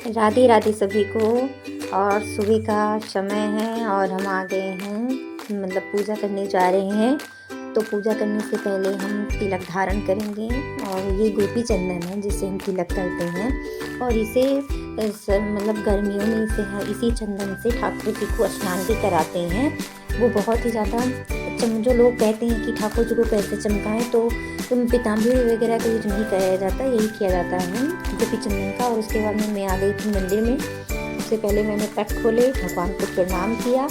राधे राधे सभी को। और सुबह का समय है और हम आ गए हैं, मतलब पूजा करने जा रहे हैं। तो पूजा करने से पहले हम तिलक धारण करेंगे और ये गोपी चंदन है जिसे हम तिलक करते हैं। और इसे मतलब गर्मियों में इसी चंदन से ठाकुर जी को स्नान भी कराते हैं। वो बहुत ही ज़्यादा जो लोग कहते हैं कि ठाकुर जी को कैसे चमकाएं, तो पीताम्बरी वगैरह का यूज नहीं किया जाता, यही किया जाता है गोपी चंदन का। और उसके बाद में मैं आ गई थी मंदिर में। सबसे पहले मैंने पट खोले, भगवान को प्रणाम किया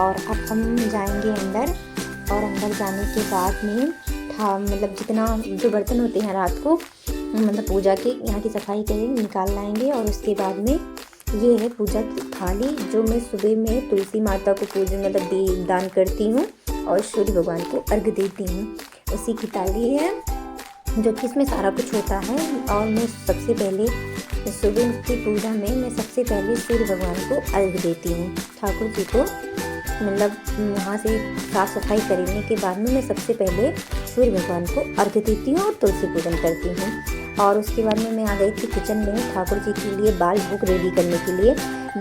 और अब हम जाएंगे अंदर। और अंदर जाने के बाद में मतलब जितना जो बर्तन होते हैं रात को मतलब पूजा के यहाँ की सफाई करेंगे, निकाल लाएंगे। और उसके बाद में ये है पूजा की थाली, जो मैं सुबह में तुलसी माता को पूजन मतलब दान करती हूँ और सूर्य भगवान को अर्घ देती हूँ। उसी की थाली है जो कि इसमें सारा कुछ होता है। और मैं सबसे पहले सुबह की पूजा में मैं सबसे पहले सूर्य भगवान को अर्घ देती हूँ। ठाकुर जी को मतलब वहाँ से साफ़ सफाई करने के बाद में मैं सबसे पहले सूर्य भगवान को अर्घ देती हूँ और तुलसी पूजन करती हूँ। और उसके बाद में मैं आ गई थी किचन में ठाकुर जी के लिए बाल भोग रेडी करने के लिए।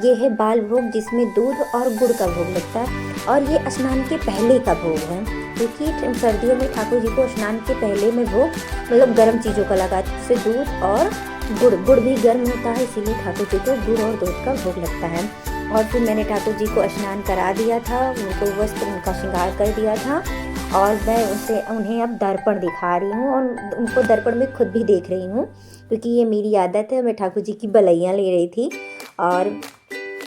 ये है बाल भोग जिसमें दूध और गुड़ का भोग लगता है और ये स्नान के पहले का भोग है, क्योंकि सर्दियों में ठाकुर जी को स्नान के पहले में भोग मतलब गर्म चीज़ों का लगा, जैसे दूध और गुड़ भी गर्म होता है, इसीलिए ठाकुर जी को गुड़ और दूध का भोग लगता है। और फिर मैंने ठाकुर जी को स्नान करा दिया था, उनको वस्त्र उनका श्रृंगार कर दिया था और मैं उन्हें अब दर्पण दिखा रही हूँ और उनको दर्पण में खुद भी देख रही हूँ, क्योंकि ये मेरी आदत है। मैं ठाकुर जी की बलैयाँ ले रही थी और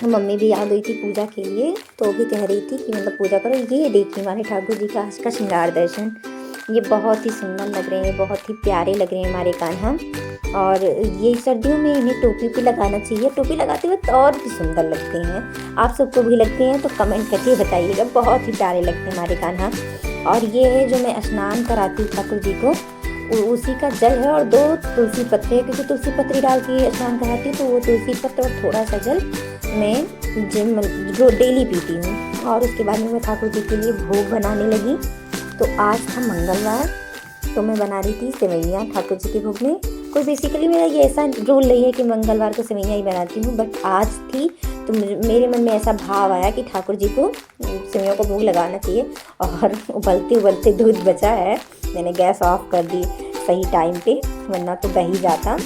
मम्मी भी आ गई थी पूजा के लिए, तो भी कह रही थी कि मतलब पूजा करो। ये देखिए हमारे ठाकुर जी का आज का श्रृंगार दर्शन, ये बहुत ही सुंदर लग रहे हैं, बहुत ही प्यारे लग रहे हैं हमारे कान्हा। और ये सर्दियों में इन्हें टोपी भी लगाना चाहिए, टोपी लगाते वक्त और भी सुंदर लगते हैं। आप सबको भी लगते हैं तो कमेंट करके बताइएगा, बहुत ही प्यारे लगते हैं हमारे कान्हा। और ये है जो मैं स्नान कराती हूँ ठाकुर जी को, उसी का जल है और 2 तुलसी पत्ते हैं, क्योंकि तुलसी पत्री डाल के स्नान कराती हूँ तो वो तुलसी पत्र और थोड़ा सा जल मैं जो डेली पीती हूँ। और उसके बाद में मैं ठाकुर जी के लिए भोग बनाने लगी। तो आज था मंगलवार, तो मैं बना रही थी सेवैयाँ ठाकुर जी के भोग में। कोई बेसिकली मेरा ये ऐसा रूल नहीं है कि मंगलवार को सेवैयाँ ही बनाती हूँ, बट आज थी तो मेरे मन में ऐसा भाव आया कि ठाकुर जी को सेवैयों को भोग लगाना चाहिए। और उबलते उबलते दूध बचा है, मैंने गैस ऑफ कर दी सही टाइम पे, वरना तो बह ही जाता।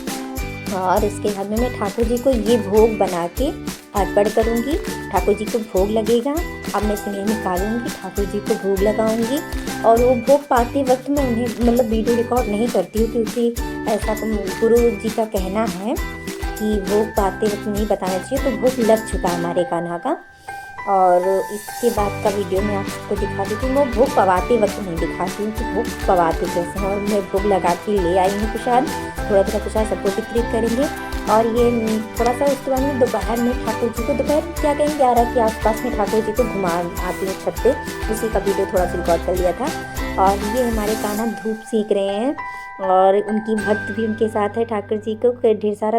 और इसके बाद में मैं ठाकुर जी को ये भोग बना के अर्पण करूँगी। ठाकुर जी को भोग लगेगा, अब मैं सेवैयाँ निकालूंगी, ठाकुर जी को भोग लगाऊंगी। और वो भोग पाते वक्त मैं उन्हें मतलब वीडियो रिकॉर्ड नहीं करती हूँ, क्योंकि ऐसा गुरु जी का कहना है कि भोग पाते वक्त नहीं बताना चाहिए, तो भोग लग चुका है हमारे कान्हा का। और इसके बाद का वीडियो मैं आपको दिखा देती हूँ। वो भोग पवाते वक्त नहीं दिखाती हूँ कि भोग पवाते कैसे हैं। और मैं भोग लगा के ले आई हूँ प्रसाद, थोड़ा थोड़ा प्रसाद सबको वितरित करेंगे। और ये थोड़ा सा उसके बाद में दोपहर में ठाकुर जी को, दोपहर क्या कहेंगे 11 के आसपास में ठाकुर जी को घुमा आती हूँ छत पे, उसी का वीडियो थोड़ा सा रिकॉर्ड कर लिया था। और ये हमारे कान्हा धूप सेक रहे हैं और उनकी भक्त भी उनके साथ है ठाकुर जी को ढेर सारा